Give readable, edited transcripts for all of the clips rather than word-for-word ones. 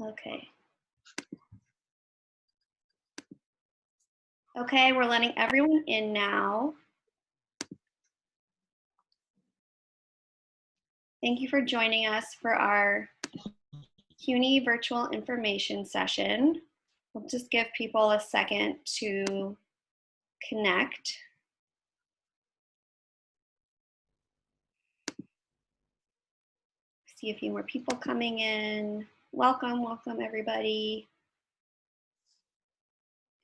Okay. Okay, we're letting everyone in now. Thank you for joining us for our CUNY virtual information session. We'll just give people a second to connect. See a few more people coming in. Welcome, welcome everybody.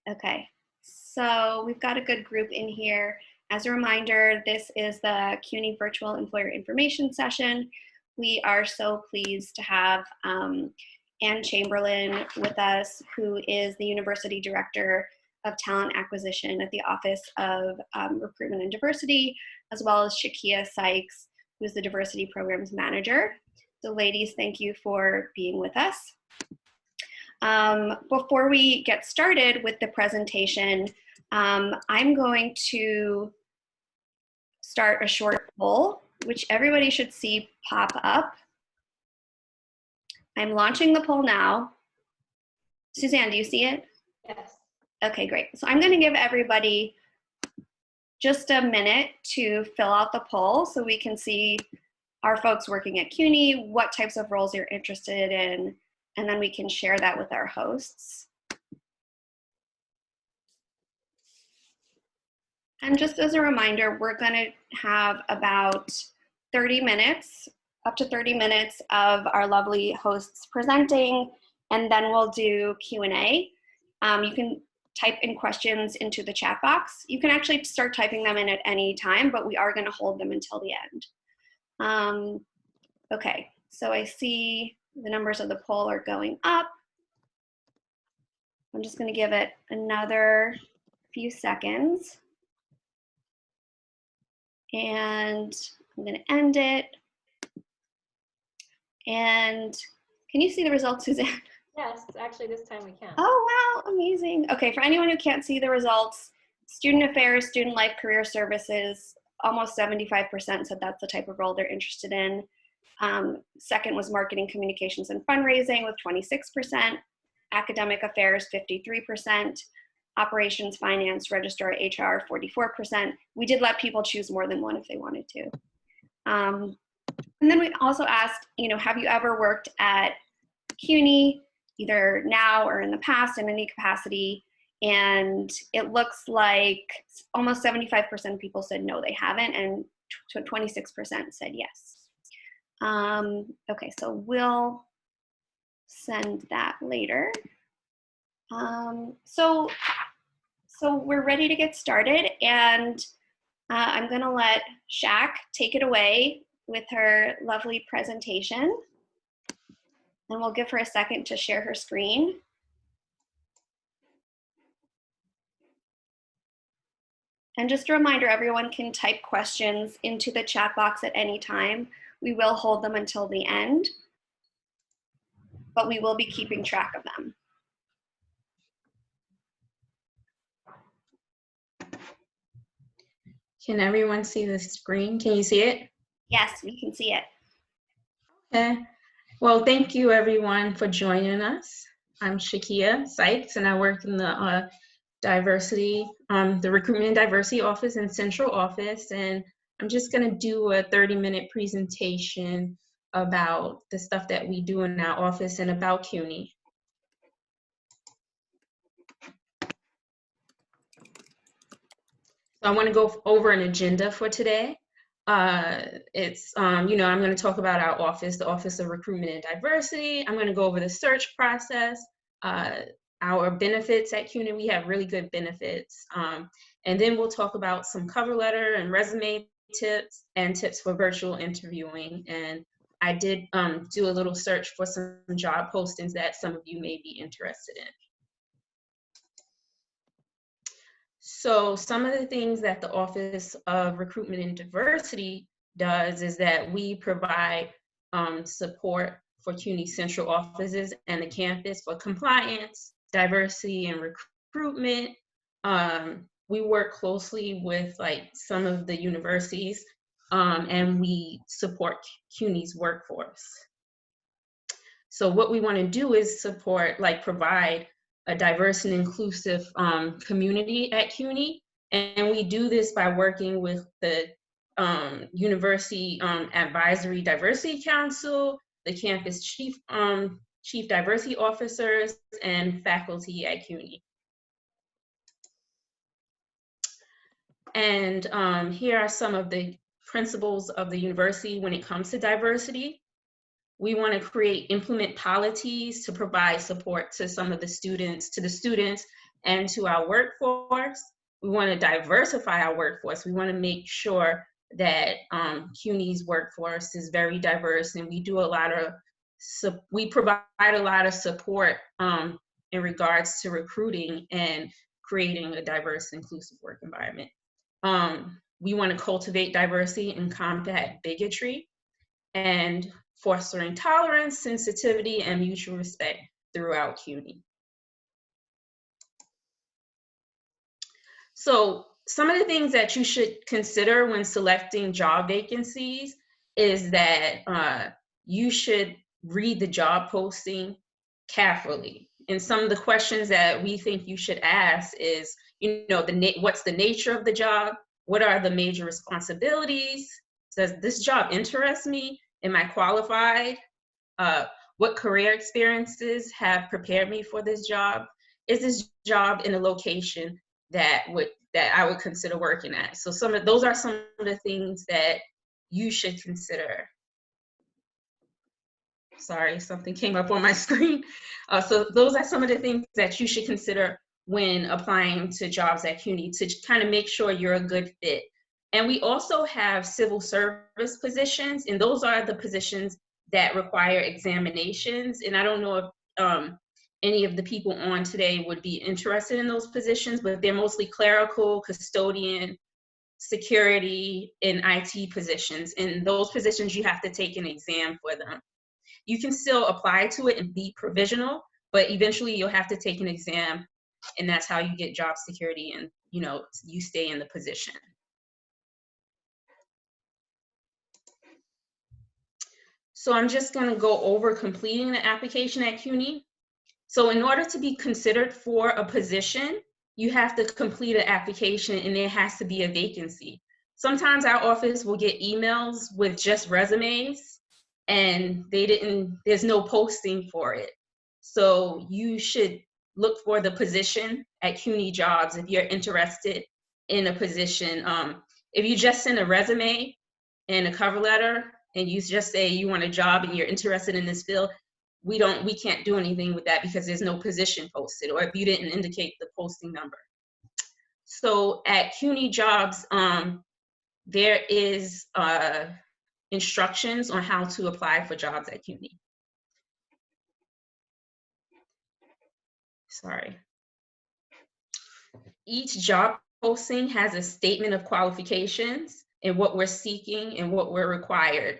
Okay, so we've got a good group in here. As a reminder, this is the CUNY virtual employer information session. We are so pleased to have Ann Chamberlain with us, who is the University Director of Talent Acquisition at the Office of Recruitment and Diversity, as well as Shaquiea Sykes, who's the Diversity Programs Manager. So ladies, thank you for being with us. Before we get started with the presentation, I'm going to start a short poll, which everybody should see pop up. I'm launching the poll now. Suzanne, do you see it? Yes. Okay, great. So I'm going to give everybody just a minute to fill out the poll so we can see our folks working at CUNY, what types of roles you're interested in, and then we can share that with our hosts. And just as a reminder, we're going to have about 30 minutes, up to 30 minutes of our lovely hosts presenting, and then we'll do Q&A. You can type in questions into the chat box. You can actually start typing them in at any time, but we are going to hold them until the end. Okay, so I see the numbers of the poll are going up. I'm just going to give it another few seconds. And I'm going to end it. And can you see the results, Suzanne? Yes, actually this time we can. Oh, wow, amazing. Okay, for anyone who can't see the results, student affairs, student life, career services, almost 75% said that's the type of role they're interested in. Second was marketing, communications, and fundraising with 26%, academic affairs, 53%, operations, finance, registrar, HR, 44%. We did let people choose more than one if they wanted to. And then we also asked, have you ever worked at CUNY, either now or in the past in any capacity? And it looks like almost 75% of people said no, they haven't, and 26% said yes. Okay, so we'll send that later. So we're ready to get started, and I'm gonna let Shaq take it away with her lovely presentation. And we'll give her a second to share her screen. And just a reminder, everyone can type questions into the chat box at any time. We will hold them until the end, but we will be keeping track of them. Can everyone see the screen? Can you see it? Yes, we can see it. Okay. Well, thank you everyone for joining us. I'm Shaquiea Sykes, and I work in the diversity, the recruitment and diversity office and central office. And I'm just gonna do a 30-minute presentation about the stuff that we do in our office and about CUNY. So I want to go over an agenda for today. It's, I'm going to talk about our office, the Office of Recruitment and Diversity. I'm going to go over the search process, our benefits at CUNY. We have really good benefits. And then we'll talk about some cover letter and resume tips and tips for virtual interviewing. And I did do a little search for some job postings that some of you may be interested in. So some of the things that the Office of Recruitment and Diversity does is that we provide support for CUNY central offices and the campus for compliance, diversity, and recruitment. We work closely with some of the universities and we support CUNY's workforce. So what we want to do is support, provide a diverse and inclusive community at CUNY. And we do this by working with the University Advisory Diversity Council, the campus chief diversity officers, and faculty at CUNY. And here are some of the principles of the university when it comes to diversity. We want to implement policies to provide support to the students and to our workforce. We want to diversify our workforce. We want to make sure that CUNY's workforce is very diverse, and we provide a lot of support in regards to recruiting and creating a diverse, inclusive work environment. We want to cultivate diversity and combat bigotry, and fostering tolerance, sensitivity, and mutual respect throughout CUNY. So some of the things that you should consider when selecting job vacancies is that you should read the job posting carefully. And some of the questions that we think you should ask is, what's the nature of the job? What are the major responsibilities? Does this job interest me? Am I qualified? What career experiences have prepared me for this job? Is this job in a location that I would consider working at? So those are some of the things that you should consider. Sorry, something came up on my screen. So those are some of the things that you should consider when applying to jobs at CUNY to kind of make sure you're a good fit. And we also have civil service positions, and those are the positions that require examinations. And I don't know if any of the people on today would be interested in those positions, but they're mostly clerical, custodian, security, and IT positions. And those positions, you have to take an exam for them. You can still apply to it and be provisional, but eventually you'll have to take an exam, and that's how you get job security and you stay in the position. So I'm just going to go over completing the application at CUNY. So in order to be considered for a position, you have to complete an application, and there has to be a vacancy. Sometimes our office will get emails with just resumes, and there's no posting for it. So you should look for the position at CUNY Jobs if you're interested in a position. If you just send a resume and a cover letter, and you just say you want a job and you're interested in this field, we can't do anything with that because there's no position posted, or if you didn't indicate the posting number. So at CUNY Jobs, there is instructions on how to apply for jobs at CUNY. Sorry. Each job posting has a statement of qualifications and what we're seeking and what we're required.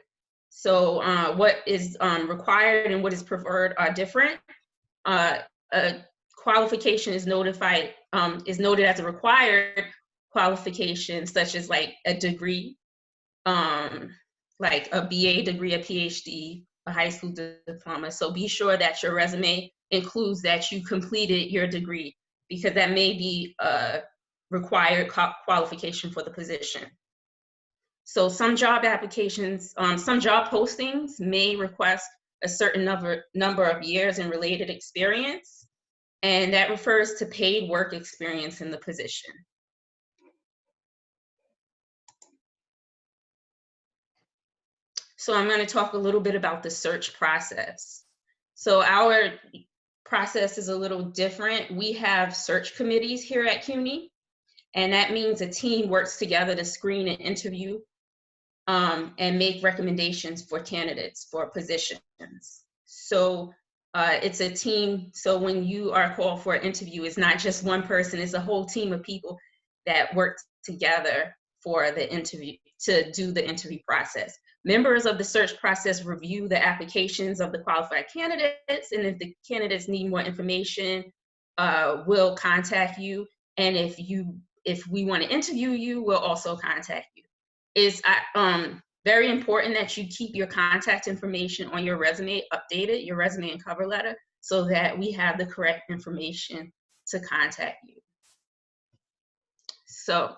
So what is required and what is preferred are different. A qualification is noted as a required qualification, such as like a degree, like a BA degree, a PhD, a high school diploma. So be sure that your resume includes that you completed your degree, because that may be a required qualification for the position. So some job applications, some job postings may request a certain number of years in related experience, and that refers to paid work experience in the position. So I'm going to talk a little bit about the search process. So our process is a little different. We have search committees here at CUNY, and that means a team works together to screen and interview and make recommendations for candidates for positions. So it's a team. So when you are called for an interview, it's not just one person, it's a whole team of people that work together for the interview, to do the interview process. Members of the search process review the applications of the qualified candidates, and if the candidates need more information, we'll contact you. And if we want to interview you, we'll also contact you. Very important that you keep your contact information on your resume updated, your resume and cover letter, so that we have the correct information to contact you. So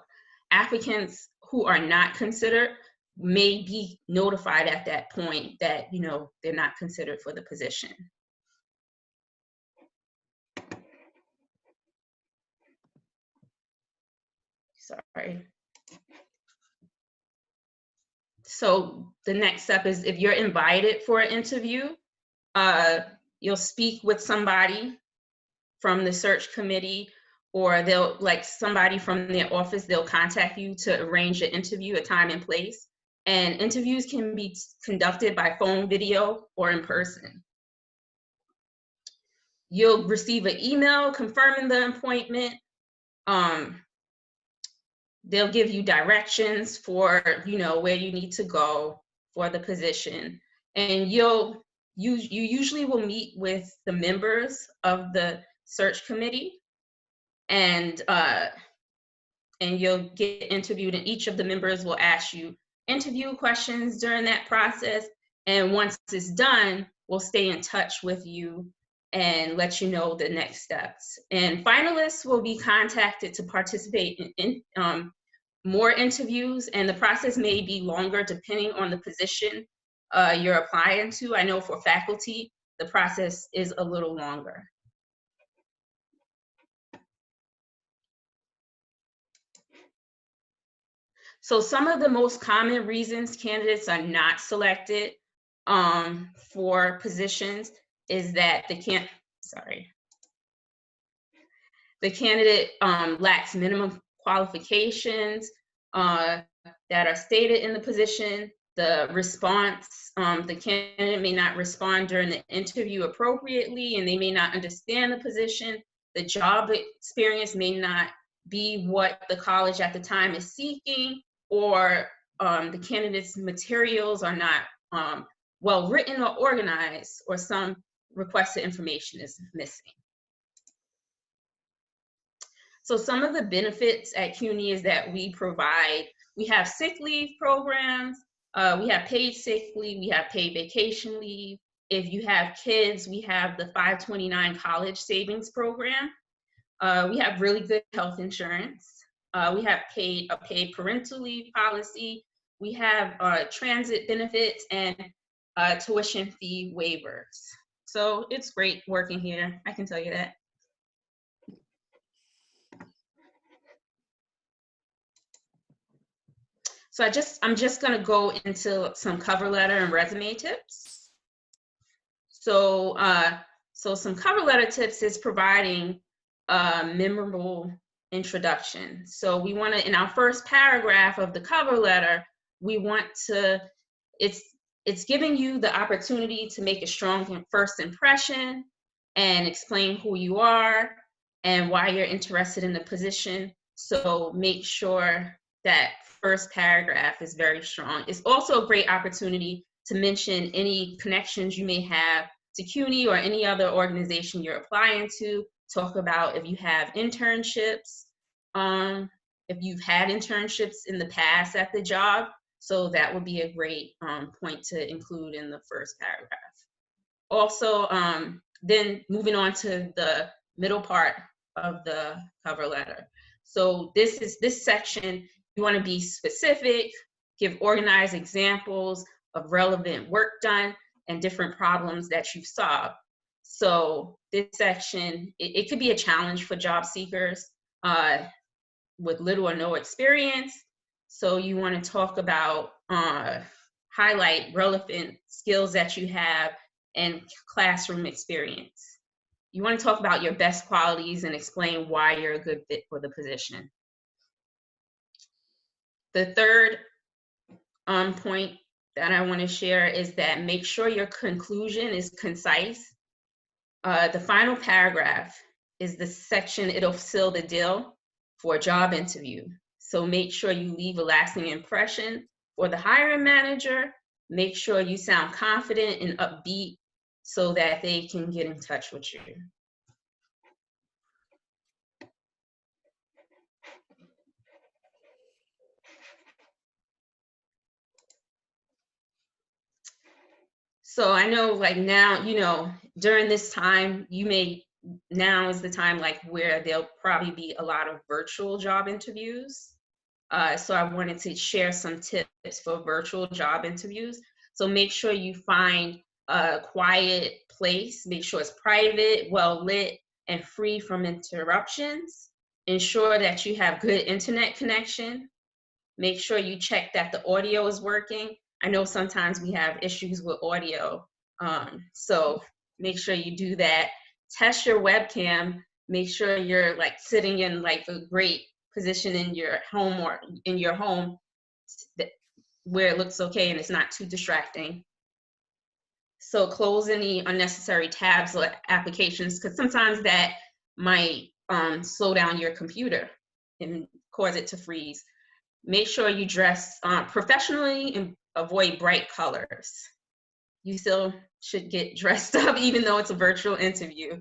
applicants who are not considered may be notified at that point that, you know, they're not considered for the position. Sorry. So the next step is, if you're invited for an interview, you'll speak with somebody from the search committee, or they'll, like, somebody from their office, they'll contact you to arrange an interview, a time and place. And interviews can be conducted by phone, video, or in person. You'll receive an email confirming the appointment. They'll give you directions for, you know, where you need to go for the position. And you usually will meet with the members of the search committee, and you'll get interviewed, and each of the members will ask you interview questions during that process. And once it's done, we'll stay in touch with you and let you know the next steps. And finalists will be contacted to participate in more interviews, and the process may be longer depending on the position you're applying to. I know for faculty, the process is a little longer. So some of the most common reasons candidates are not selected for positions is that the candidate lacks minimum qualifications that are stated in the position. The response, the candidate may not respond during the interview appropriately, and they may not understand the position. The job experience may not be what the college at the time is seeking, or the candidate's materials are not well written or organized, or some requested information is missing. So some of the benefits at CUNY is that we have sick leave programs, we have paid sick leave, we have paid vacation leave. If you have kids, we have the 529 college savings program. We have really good health insurance. We have a paid parental leave policy. We have transit benefits and tuition fee waivers. So it's great working here, I can tell you that. So I'm just gonna go into some cover letter and resume tips. So some cover letter tips is providing a memorable introduction. So we wanna, in our first paragraph of the cover letter, it's giving you the opportunity to make a strong first impression and explain who you are and why you're interested in the position. So make sure that first paragraph is very strong. It's also a great opportunity to mention any connections you may have to CUNY or any other organization you're applying to. Talk about if you have internships, if you've had internships in the past at the job. So that would be a great point to include in the first paragraph. Also, then moving on to the middle part of the cover letter. So this section, you want to be specific, give organized examples of relevant work done and different problems that you've solved. So this section, it could be a challenge for job seekers with little or no experience. So you want to talk about, highlight relevant skills that you have and classroom experience. You want to talk about your best qualities and explain why you're a good fit for the position. The third point that I want to share is that make sure your conclusion is concise. The final paragraph is the section, it'll seal the deal for a job interview. So make sure you leave a lasting impression for the hiring manager. Make sure you sound confident and upbeat so that they can get in touch with you. So I know like now, you know, during this time, now is the time like where there'll probably be a lot of virtual job interviews. So I wanted to share some tips for virtual job interviews. So make sure you find a quiet place, make sure it's private, well lit, and free from interruptions. Ensure that you have good internet connection. Make sure you check that the audio is working. I know sometimes we have issues with audio, so make sure you do that. Test your webcam. Make sure you're like sitting in like a great position in your home or in your home where it looks okay and it's not too distracting. So close any unnecessary tabs or applications, because sometimes that might slow down your computer and cause it to freeze. Make sure you dress professionally and avoid bright colors. You still should get dressed up even though it's a virtual interview.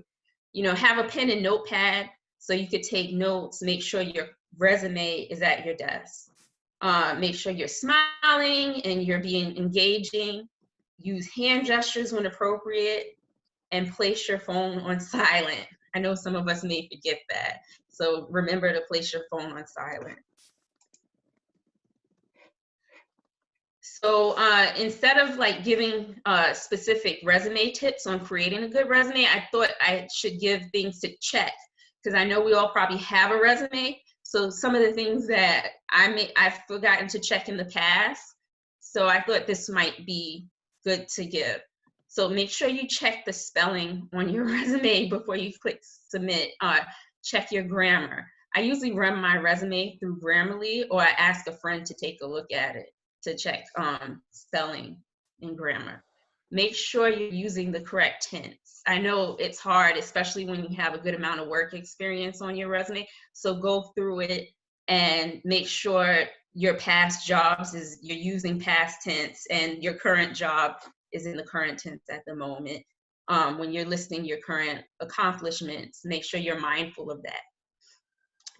You know, have a pen and notepad so you could take notes. Make sure your resume is at your desk. Make sure you're smiling and you're being engaging. Use hand gestures when appropriate, and place your phone on silent. I know some of us may forget that, so remember to place your phone on silent. So instead of like giving specific resume tips on creating a good resume, I thought I should give things to check, because I know we all probably have a resume. So some of the things that I've forgotten to check in the past. So I thought this might be good to give. So make sure you check the spelling on your resume before you click submit. Check your grammar. I usually run my resume through Grammarly, or I ask a friend to take a look at it to check spelling and grammar. Make sure you're using the correct tense. I know it's hard, especially when you have a good amount of work experience on your resume. So go through it and make sure your past jobs you're using past tense, and your current job is in the current tense at the moment. When you're listing your current accomplishments, make sure you're mindful of that.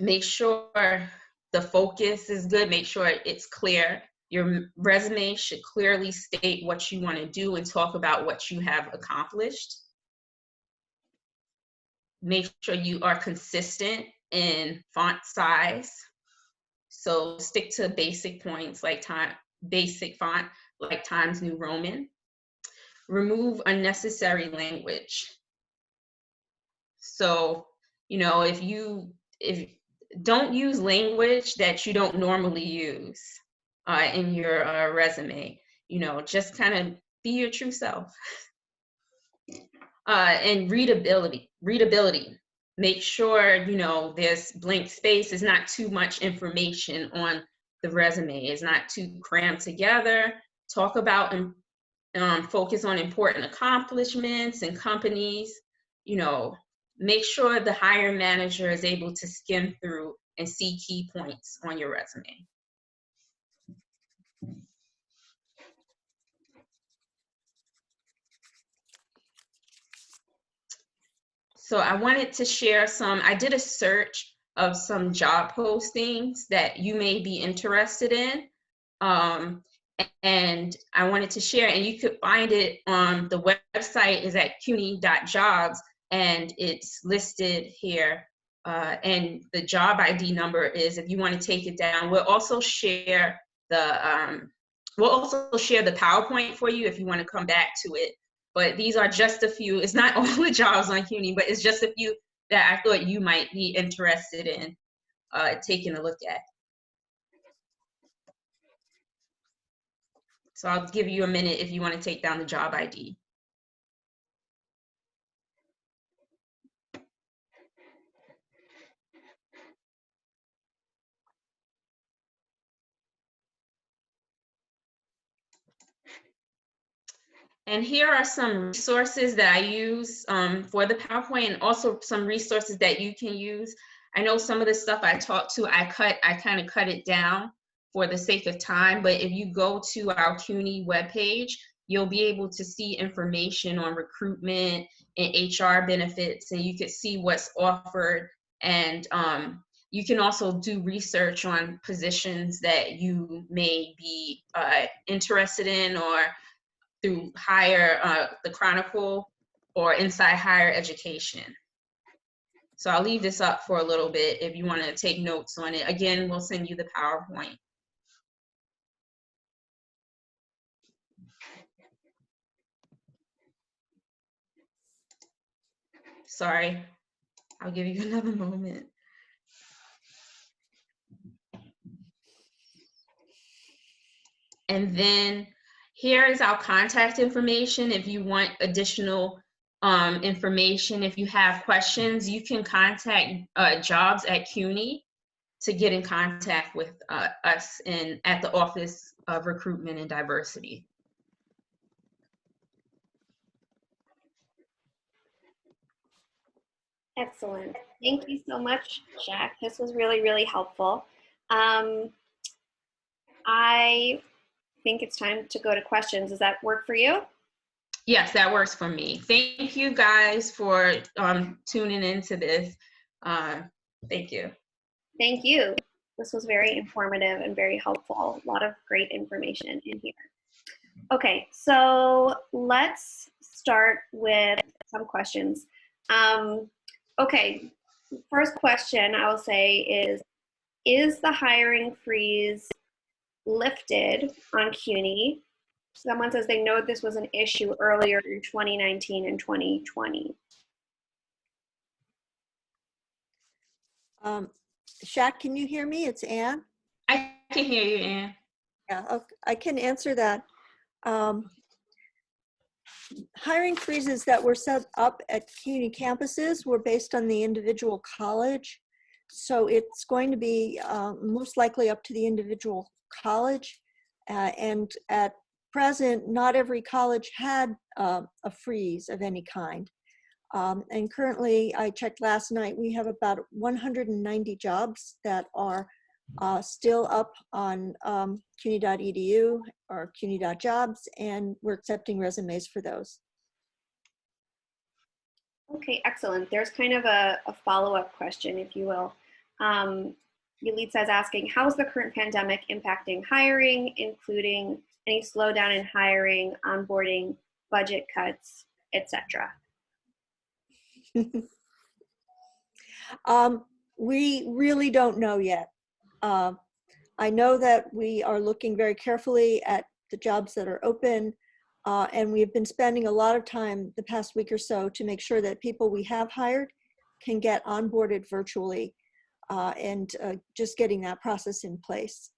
Make sure the focus is good. Make sure it's clear. Your resume should clearly state what you want to do and talk about what you have accomplished. Make sure you are consistent in font size. So stick to basic points like basic font like Times New Roman. Remove unnecessary language. So, you know, if don't use language that you don't normally use in your resume. You know, just kind of be your true self. And readability. Make sure, you know, there's blank space. There's not too much information on the resume. It's not too crammed together. Talk about and focus on important accomplishments and companies. You know, make sure the hiring manager is able to skim through and see key points on your resume. So I wanted to share I did a search of some job postings that you may be interested in. And I wanted to share, and you could find it on the website is at CUNY.jobs, and it's listed here. And the job ID number is, if you want to take it down, we'll also share the PowerPoint for you if you want to come back to it. But these are just a few. It's not all the jobs on CUNY, but it's just a few that I thought you might be interested in taking a look at. So I'll give you a minute if you want to take down the job ID. And here are some resources that I use for the PowerPoint, and also some resources that you can use. I know some of the stuff I talked to, I kind of cut it down for the sake of time, but if you go to our CUNY webpage, you'll be able to see information on recruitment and HR benefits, and you can see what's offered. And you can also do research on positions that you may be interested in, or through the Chronicle or Inside Higher Education. So I'll leave this up for a little bit if you want to take notes on it. Again, we'll send you the PowerPoint. Sorry, I'll give you another moment. And then here is our contact information. If you want additional information, if you have questions, you can contact Jobs at CUNY to get in contact with us at the Office of Recruitment and Diversity. Excellent. Thank you so much, Shaq. This was really, really helpful. I think it's time to go to questions. Does that work for you? Yes, that works for me. Thank you guys for tuning into this. Thank you. Thank you. This was very informative and very helpful. A lot of great information in here. Okay, so let's start with some questions. Okay, first question I will say is the hiring freeze lifted on CUNY? Someone says they know this was an issue earlier in 2019 and 2020. Shaq, can you hear me? It's Anne. I can hear you, Anne. Yeah, okay, I can answer that. Hiring freezes that were set up at CUNY campuses were based on the individual college. So it's going to be most likely up to the individual college. And at present, not every college had a freeze of any kind. And currently, I checked last night, we have about 190 jobs that are still up on CUNY.edu or CUNY.jobs, and we're accepting resumes for those. Okay, excellent. There's kind of a follow-up question, if you will. Yulitza is asking, how is the current pandemic impacting hiring, including any slowdown in hiring, onboarding, budget cuts, etc.? We really don't know yet. I know that we are looking very carefully at the jobs that are open, and we've been spending a lot of time the past week or so to make sure that people we have hired can get onboarded virtually and just getting that process in place.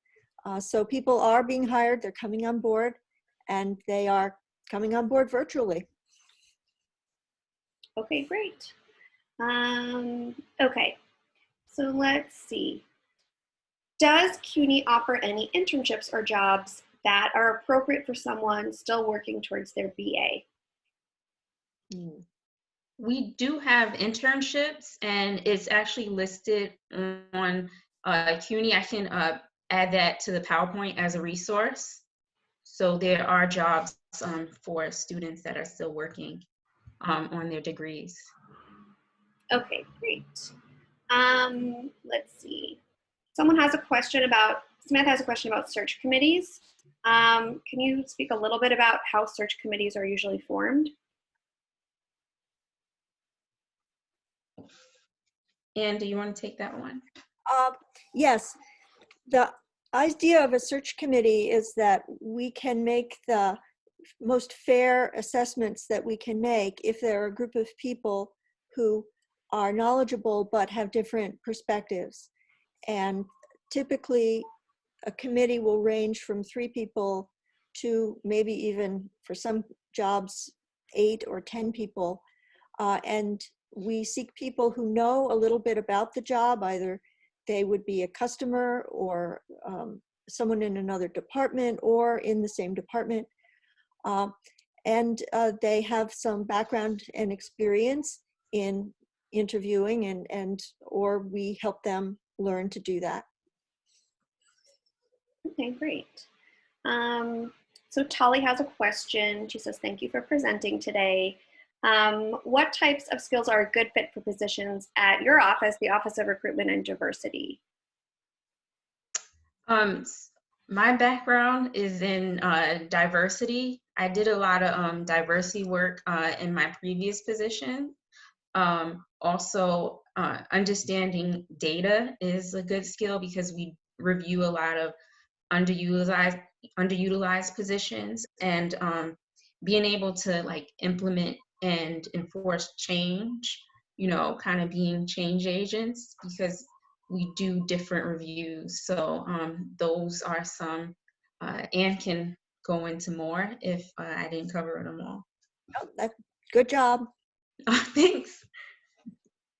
So people are being hired, they're coming on board, and they are coming on board virtually. Okay, great. Okay, so let's see. Does CUNY offer any internships or jobs that are appropriate for someone still working towards their BA? We do have internships, and it's actually listed on CUNY. I can add that to the PowerPoint as a resource. So there are jobs for students that are still working on their degrees. Okay, great. Let's see. Samantha has a question about search committees. Can you speak a little bit about how search committees are usually formed? Anne, do you want to take that one? Yes, the idea of a search committee is that we can make the most fair assessments that we can make if there are a group of people who are knowledgeable but have different perspectives. And typically, a committee will range from 3 people to maybe even, for some jobs, 8 or 10 people. And we seek people who know a little bit about the job. Either they would be a customer or someone in another department or in the same department. And they have some background and experience in interviewing or we help them learn to do that. Okay, great. So Tali has a question. She says, thank you for presenting today. What types of skills are a good fit for positions at your office, the Office of Recruitment and Diversity? My background is in diversity. I did a lot of diversity work in my previous position. Also, understanding data is a good skill because we review a lot of underutilized positions, and being able to like implement and enforce change, kind of being change agents, because we do different reviews. So those are some, and can go into more if I didn't cover them all. Oh, good job. Thanks.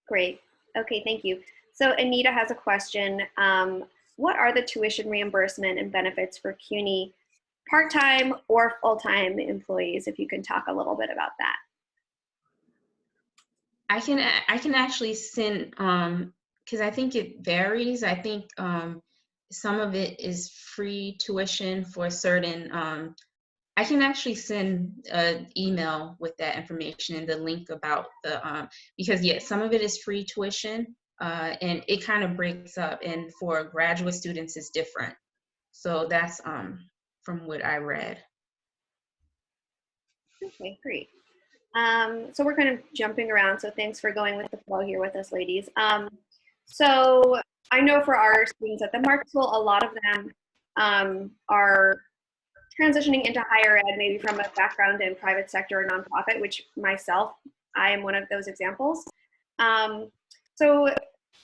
Great. Okay, thank you. So Anita has a question. What are the tuition reimbursement and benefits for CUNY part-time or full-time employees? If you can talk a little bit about that. I can actually send, because I think it varies. I think some of it is free tuition for certain. I can actually send an email with that information and the link about the, because yeah, some of it is free tuition, and it kind of breaks up, and for graduate students it's different. So that's from what I read. Okay, great. So we're kind of jumping around, so thanks for going with the flow here with us, ladies. So I know for our students at the Marxe School, a lot of them are transitioning into higher ed, maybe from a background in private sector or nonprofit, which myself, I am one of those examples. So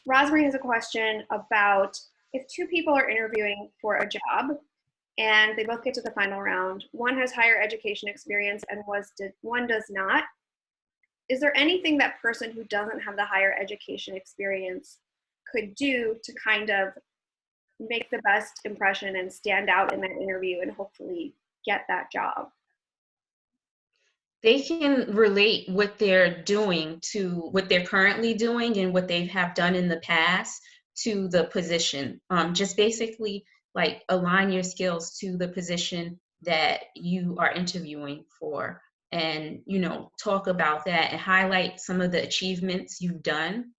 Rosemary has a question about if two people are interviewing for a job and they both get to the final round, one has higher education experience and one does not. Is there anything that person who doesn't have the higher education experience could do to kind of make the best impression and stand out in that interview and hopefully get that job? They can relate what they're doing to what they're currently doing and what they have done in the past to the position. Just basically like align your skills to the position that you are interviewing for, and talk about that and highlight some of the achievements you've done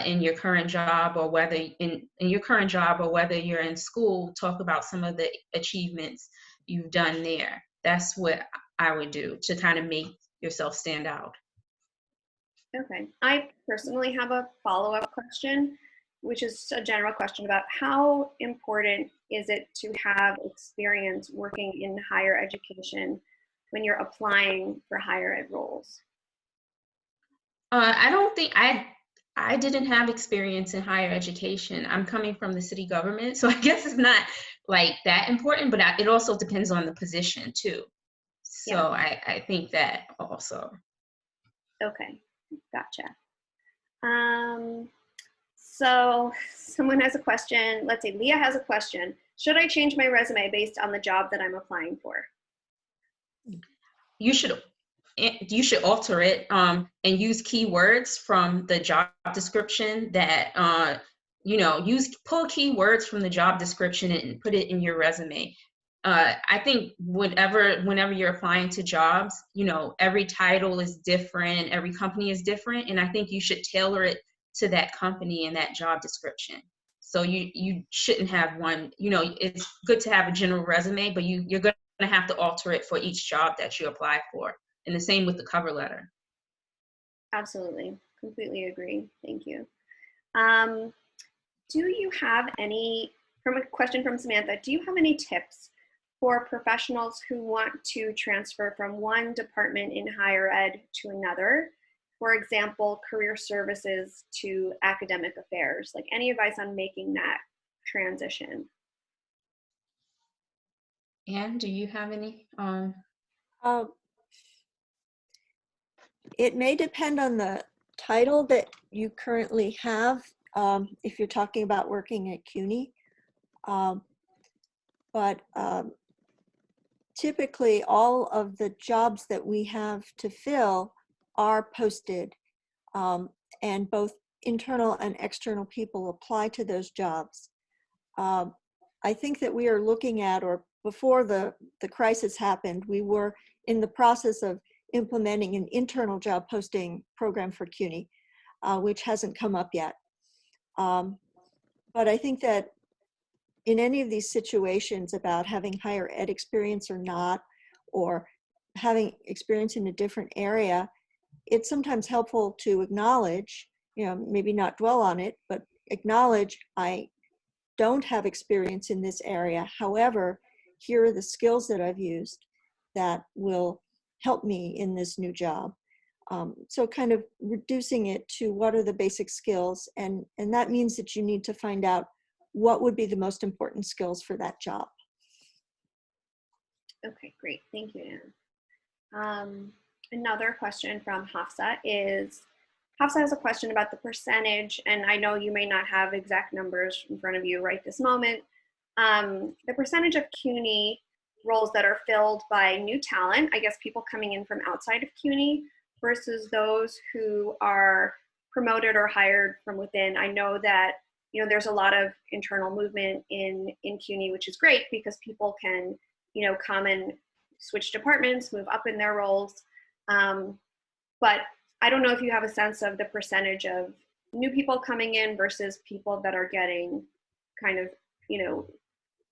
in your current job, or whether in your current job or whether you're in school. Talk about some of the achievements you've done there. That's what I would do to kind of make yourself stand out. Okay, I personally have a follow-up question, which is a general question about how important is it to have experience working in higher education when you're applying for higher ed roles? I don't think I didn't have experience in higher education. I'm coming from the city government, so I guess it's not like that important, but it also depends on the position too. So yeah. I think that also. Okay, gotcha. So someone has a question. Let's see, Leah has a question. Should I change my resume based on the job that I'm applying for? You should alter it and use keywords from the job description that pull keywords from the job description and put it in your resume. I think whenever you're applying to jobs, every title is different, every company is different, and I think you should tailor it to that company and that job description. So you shouldn't have one. It's good to have a general resume, but you're going to have to alter it for each job that you apply for. And the same with the cover letter. Absolutely. Completely agree. Thank you. Do you have any, from a question from Samantha, do you have any tips for professionals who want to transfer from one department in higher ed to another? For example, career services to academic affairs. Like, any advice on making that transition? Anne, do you have any? It may depend on the title that you currently have, if you're talking about working at CUNY. But typically all of the jobs that we have to fill are posted, and both internal and external people apply to those jobs. I think that we are looking at, or before the crisis happened, we were in the process of implementing an internal job posting program for CUNY, which hasn't come up yet. But I think that in any of these situations about having higher ed experience or not, or having experience in a different area, it's sometimes helpful to acknowledge, maybe not dwell on it, but acknowledge, I don't have experience in this area. However, here are the skills that I've used that will help me in this new job. So kind of reducing it to what are the basic skills, and that means that you need to find out what would be the most important skills for that job. Okay, great. Thank you, Anne. Another question from Hafsa is, Hafsa has a question about the percentage, and I know you may not have exact numbers in front of you right this moment. The percentage of CUNY roles that are filled by new talent, I guess people coming in from outside of CUNY, versus those who are promoted or hired from within. I know that there's a lot of internal movement in CUNY, which is great because people can come and switch departments, move up in their roles. But I don't know if you have a sense of the percentage of new people coming in versus people that are getting kind of,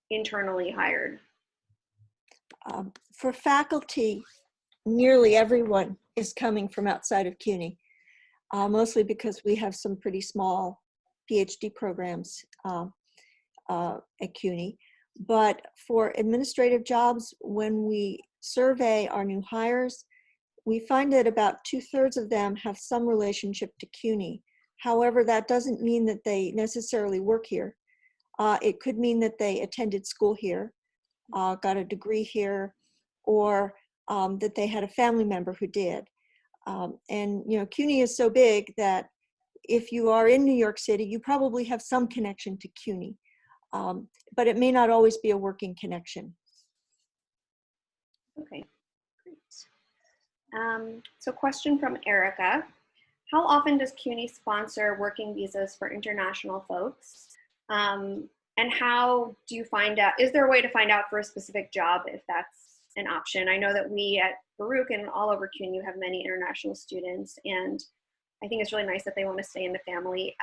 internally hired. For faculty, nearly everyone is coming from outside of CUNY, mostly because we have some pretty small PhD programs at CUNY. But for administrative jobs, when we survey our new hires, we find that about 2/3 of them have some relationship to CUNY. However, that doesn't mean that they necessarily work here. It could mean that they attended school here, got a degree here, or that they had a family member who did. And CUNY is so big that if you are in New York City, you probably have some connection to CUNY, but it may not always be a working connection. Okay, great. So question from Erica. How often does CUNY sponsor working visas for international folks? And how do you find out, is there a way to find out for a specific job if that's an option? I know that we at Baruch and all over CUNY have many international students, and I think it's really nice that they want to stay in the family.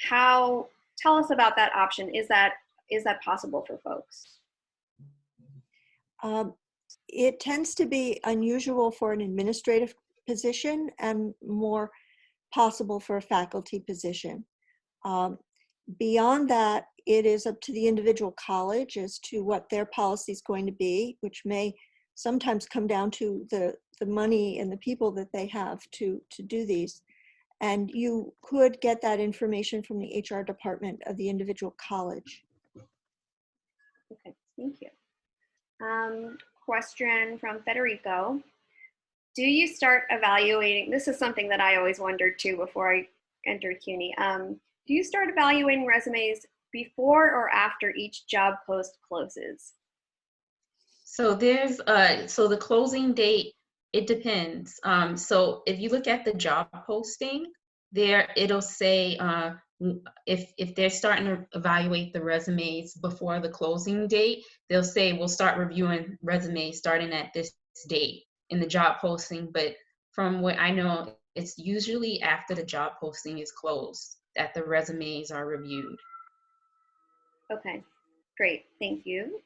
Tell us about that option. Is that possible for folks? It tends to be unusual for an administrative position and more possible for a faculty position. Beyond that, it is up to the individual college as to what their policy is going to be, which may sometimes come down to the money and the people that they have to do these. And you could get that information from the HR department of the individual college. Okay, thank you. Question from Federico. Do you start evaluating, this is something that I always wondered too before I entered CUNY. Do you start evaluating resumes before or after each job post closes? So there's, so the closing date, it depends. So if you look at the job posting, there it'll say if they're starting to evaluate the resumes before the closing date, they'll say we'll start reviewing resumes starting at this date in the job posting. But from what I know, it's usually after the job posting is closed that the resumes are reviewed. Okay, great, thank you.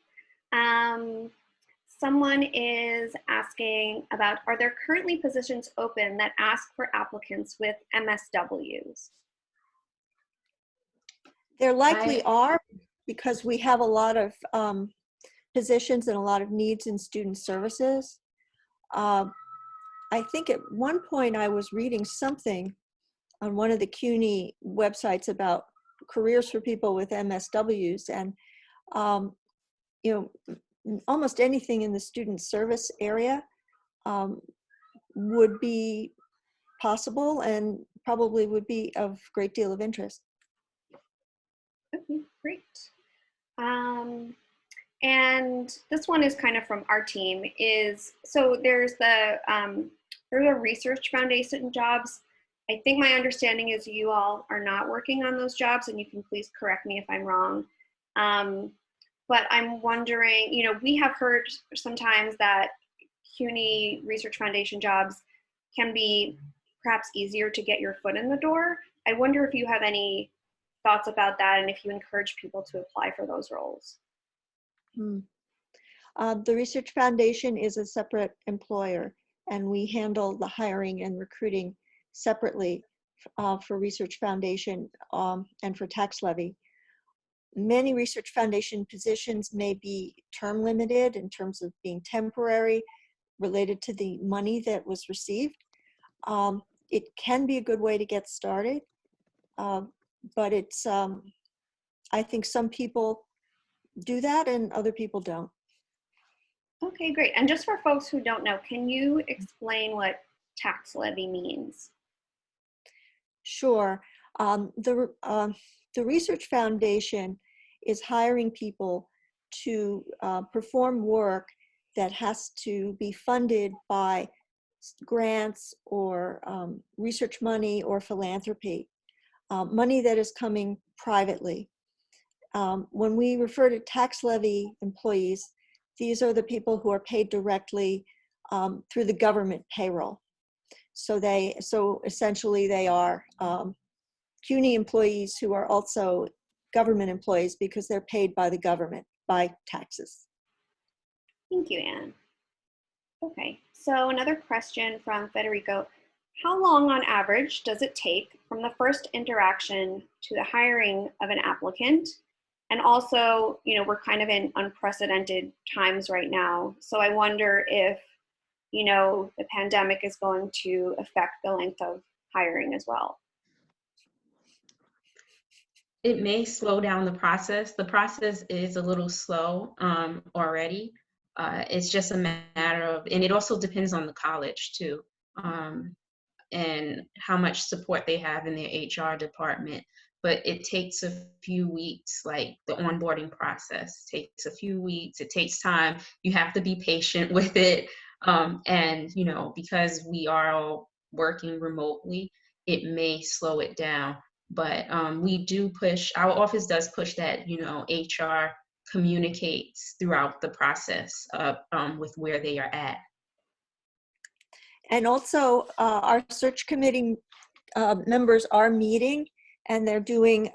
Someone is asking about, are there currently positions open that ask for applicants with MSWs? There likely are, because we have a lot of positions and a lot of needs in student services. I think at one point I was reading something on one of the CUNY websites about careers for people with MSWs, and almost anything in the student service area would be possible and probably would be of great deal of interest. Okay, great. And this one is kind of from our team. So there's a research foundation jobs. I think my understanding is you all are not working on those jobs, and you can please correct me if I'm wrong. But I'm wondering, we have heard sometimes that CUNY Research Foundation jobs can be perhaps easier to get your foot in the door. I wonder if you have any thoughts about that and if you encourage people to apply for those roles. The Research Foundation is a separate employer, and we handle the hiring and recruiting separately for Research Foundation and for Tax Levy. Many Research Foundation positions may be term limited in terms of being temporary, related to the money that was received. It can be a good way to get started, but it's, I think some people do that and other people don't. Okay, great. And just for folks who don't know, can you explain what tax levy means? Sure. The Research Foundation is hiring people to perform work that has to be funded by grants or research money or philanthropy, money that is coming privately. When we refer to tax levy employees, these are the people who are paid directly through the government payroll. So essentially they are CUNY employees who are also government employees because they're paid by the government, by taxes. Thank you, Anne. Okay, so another question from Federico. How long on average does it take from the first interaction to the hiring of an applicant? And also, you know, we're kind of in unprecedented times right now. So I wonder if, you know, the pandemic is going to affect the length of hiring as well. It may slow down the process. The process is a little slow already. It's just a matter of, and it also depends on the college too, and how much support they have in their HR department. But it takes a few weeks, like the onboarding process takes a few weeks. It takes time. You have to be patient with it. And, you know, because we are all working remotely, it may slow it down. But we do push, our office does push that, you know, HR communicates throughout the process with where they are at. And also our search committee members are meeting, and they're doing,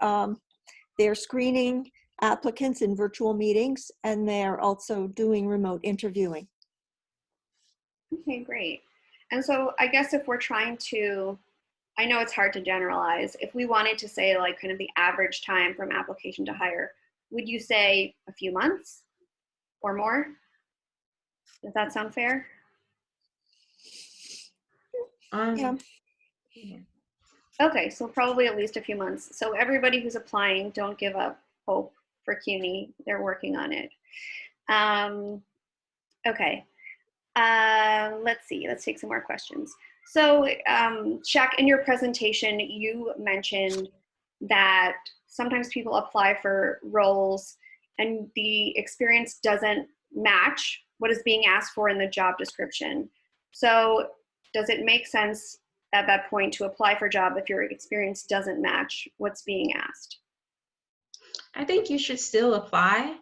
they're screening applicants in virtual meetings, and they're also doing remote interviewing. Okay, great. And so I guess if we're trying to, I know it's hard to generalize, if we wanted to say like kind of the average time from application to hire, would you say a few months or more? Does that sound fair? Yeah. Okay, so probably at least a few months. So everybody who's applying, don't give up hope for CUNY. They're working on it. Okay, let's see. Let's take some more questions. So Shaq, in your presentation, you mentioned that sometimes people apply for roles and the experience doesn't match what is being asked for in the job description. So does it make sense at that point to apply for a job if your experience doesn't match what's being asked? I think you should still apply,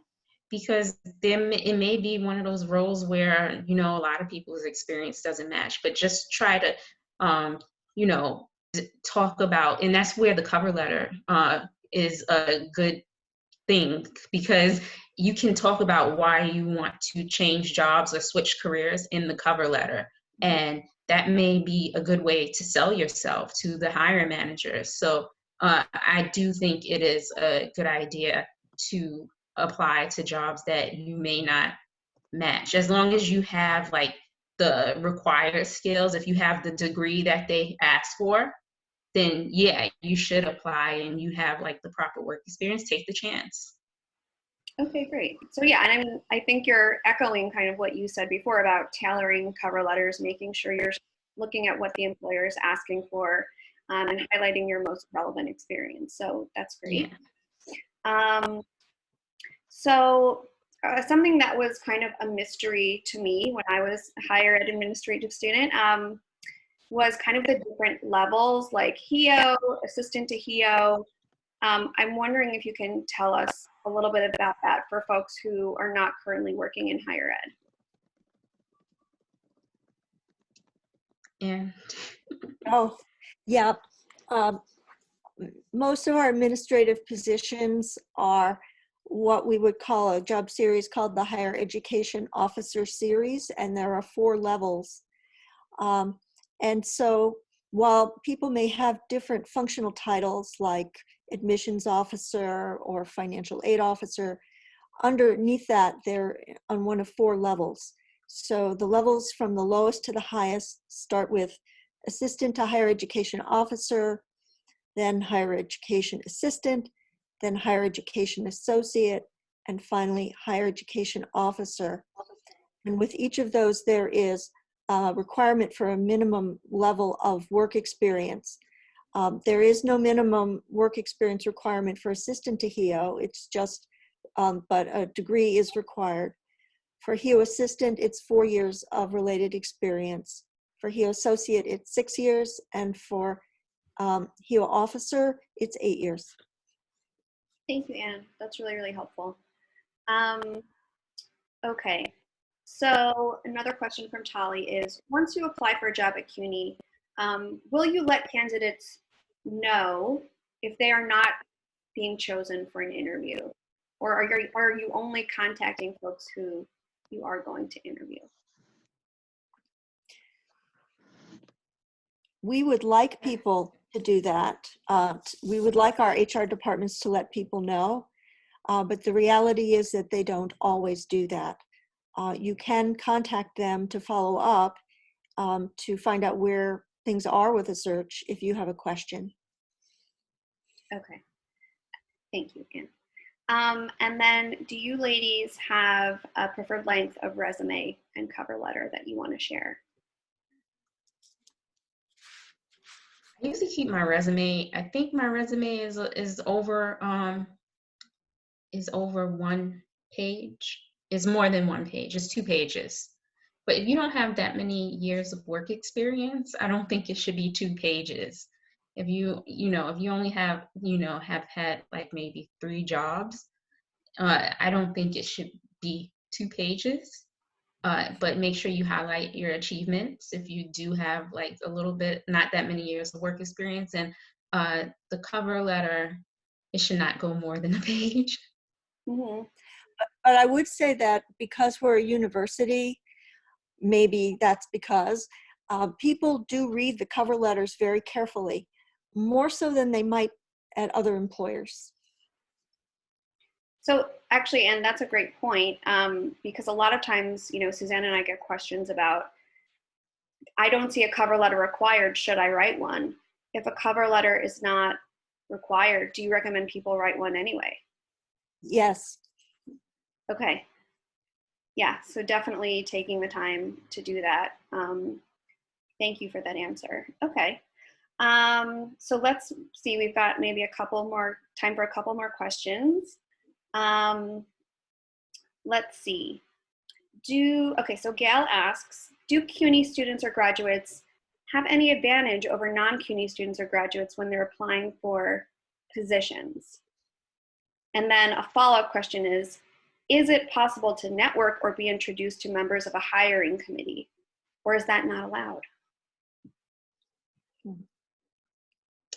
because it may be one of those roles where, you know, a lot of people's experience doesn't match, but just try to, you know, talk about, and that's where the cover letter is a good thing, because you can talk about why you want to change jobs or switch careers in the cover letter. And that may be a good way to sell yourself to the hiring managers. So I do think it is a good idea to apply to jobs that you may not match, as long as you have like the required skills. If you have the degree that they ask for, then yeah, you should apply, and you have like the proper work experience, take the chance. Okay, great. So yeah, and I mean, I think you're echoing kind of what you said before about tailoring cover letters, making sure you're looking at what the employer is asking for, and highlighting your most relevant experience. So that's great. Yeah. So something that was kind of a mystery to me when I was a higher ed administrative student was kind of the different levels, like HEO, assistant to HEO. I'm wondering if you can tell us a little bit about that for folks who are not currently working in higher ed. Yeah. Oh, yeah. most of our administrative positions are what we would call a job series called the Higher Education Officer Series, and there are 4 levels. And so while people may have different functional titles like admissions officer or financial aid officer, underneath that, they're on one of 4 levels. So the levels from the lowest to the highest start with assistant to higher education officer, then higher education assistant, then higher education associate, and finally higher education officer. And with each of those, there is a requirement for a minimum level of work experience. There is no minimum work experience requirement for assistant to HEO. It's just, but a degree is required. For HEO assistant, it's 4 years of related experience. For HEO associate, it's 6 years. And for HEO officer, it's 8 years. Thank you, Anne. That's really, really helpful. Okay, so another question from Tali is, once you apply for a job at CUNY, will you let candidates know if they are not being chosen for an interview? Or are you only contacting folks who you are going to interview? We would like people to do that. We would like our HR departments to let people know, but the reality is that they don't always do that. You can contact them to follow up to find out where things are with a search if you have a question. Okay, thank you, Anne. And then do you ladies have a preferred length of resume and cover letter that you want to share? I usually keep my resume. I think my resume is over 1 page. It's more than 1 page. It's 2 pages. But if you don't have that many years of work experience, I don't think it should be 2 pages. If you only have had like maybe 3 jobs, I don't think it should be 2 pages. But make sure you highlight your achievements if you do have like a little bit, not that many years of work experience. And the cover letter, it should not go more than a page. Mm-hmm. But I would say that because we're a university, maybe that's because people do read the cover letters very carefully, more so than they might at other employers. So actually, and that's a great point, because a lot of times, Suzanne and I get questions about, I don't see a cover letter required, should I write one? If a cover letter is not required, do you recommend people write one anyway? Yes. Okay. Yeah, so definitely taking the time to do that. Thank you for that answer. Okay. So let's see, we've got maybe time for a couple more questions. Let's see. So Gail asks, do CUNY students or graduates have any advantage over non-CUNY students or graduates when they're applying for positions? And then a follow-up question is it possible to network or be introduced to members of a hiring committee, or is that not allowed?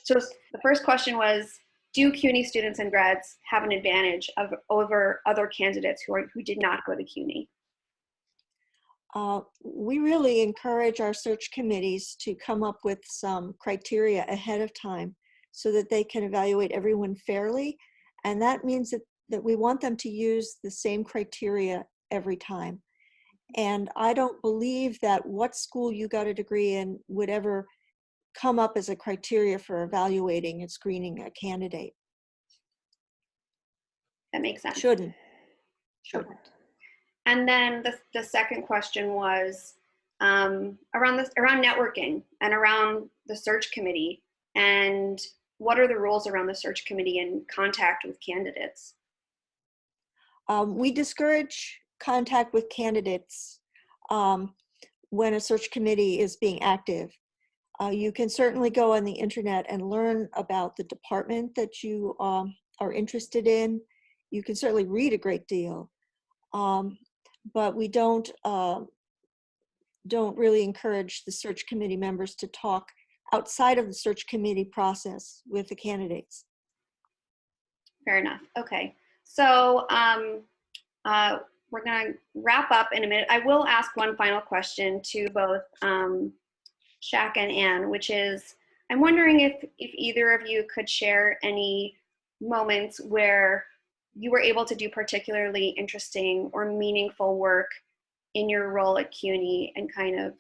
So the first question was, do CUNY students and grads have an advantage over other candidates who did not go to CUNY? We really encourage our search committees to come up with some criteria ahead of time so that they can evaluate everyone fairly. And that means that we want them to use the same criteria every time. And I don't believe that what school you got a degree in would ever come up as a criteria for evaluating and screening a candidate. That makes sense. Shouldn't. Okay. And then the second question was around networking and around the search committee, and what are the rules around the search committee in contact with candidates? We discourage contact with candidates when a search committee is being active. You can certainly go on the internet and learn about the department that you are interested in. You can certainly read a great deal, but we don't really encourage the search committee members to talk outside of the search committee process with the candidates. Fair enough. Okay. So we're going to wrap up in a minute. I will ask one final question to both Shaq and Ann, which is, I'm wondering if either of you could share any moments where you were able to do particularly interesting or meaningful work in your role at CUNY and kind of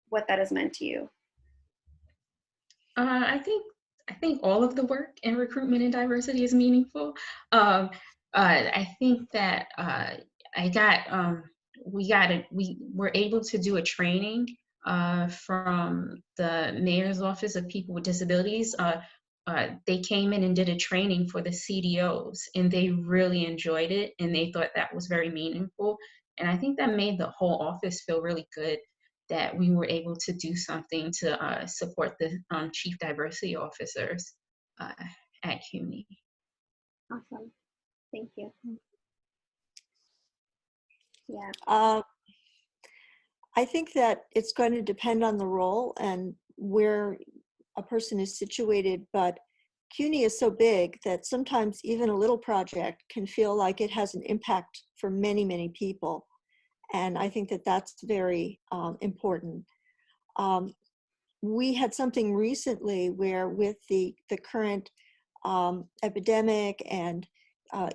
what that has meant to you. I think all of the work in recruitment and diversity is meaningful. I think that we were able to do a training from the Mayor's Office of People with Disabilities. They came in and did a training for the CDOs, and they really enjoyed it, and they thought that was very meaningful. And I think that made the whole office feel really good, that we were able to do something to support the chief diversity officers at CUNY. Awesome. Thank you. Yeah. I think that it's going to depend on the role and where a person is situated, but CUNY is so big that sometimes even a little project can feel like it has an impact for many, many people. And I think that that's very important. We had something recently where with the current epidemic and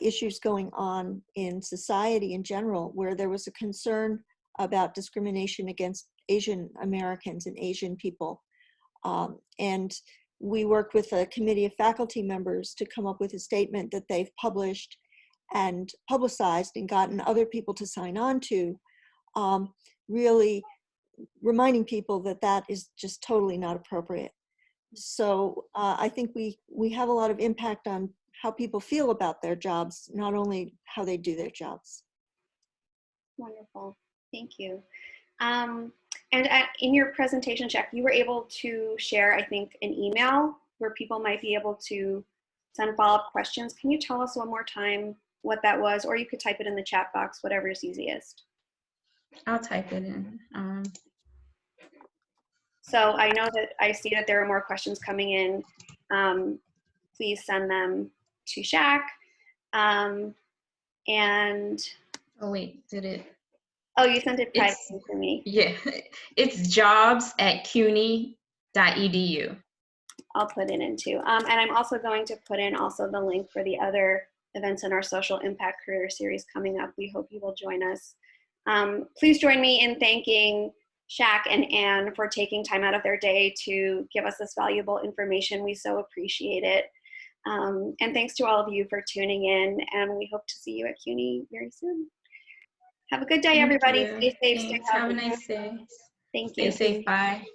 issues going on in society in general, where there was a concern about discrimination against Asian Americans and Asian people. And we worked with a committee of faculty members to come up with a statement that they've published and publicized and gotten other people to sign on to, really reminding people that that is just totally not appropriate. So I think we have a lot of impact on how people feel about their jobs, not only how they do their jobs. Wonderful. Thank you. And in your presentation, Jack, you were able to share, I think, an email where people might be able to send follow-up questions. Can you tell us one more time what that was? Or you could type it in the chat box, whatever is easiest. I'll type it in. So I know that I see that there are more questions coming in. Please send them to Shaq. And Oh wait, did it? oh, you sent it privately to me. Yeah, it's jobs@cuny.edu. I'll put it in too. And I'm also going to put in also the link for the other events in our Social Impact Career Series coming up. We hope you will join us. Please join me in thanking Shaq and Ann for taking time out of their day to give us this valuable information. We so appreciate it. And thanks to all of you for tuning in, and we hope to see you at CUNY very soon. Have a good day, everybody. Stay safe, stay healthy. Have a nice day. Thank you. Stay safe. Bye.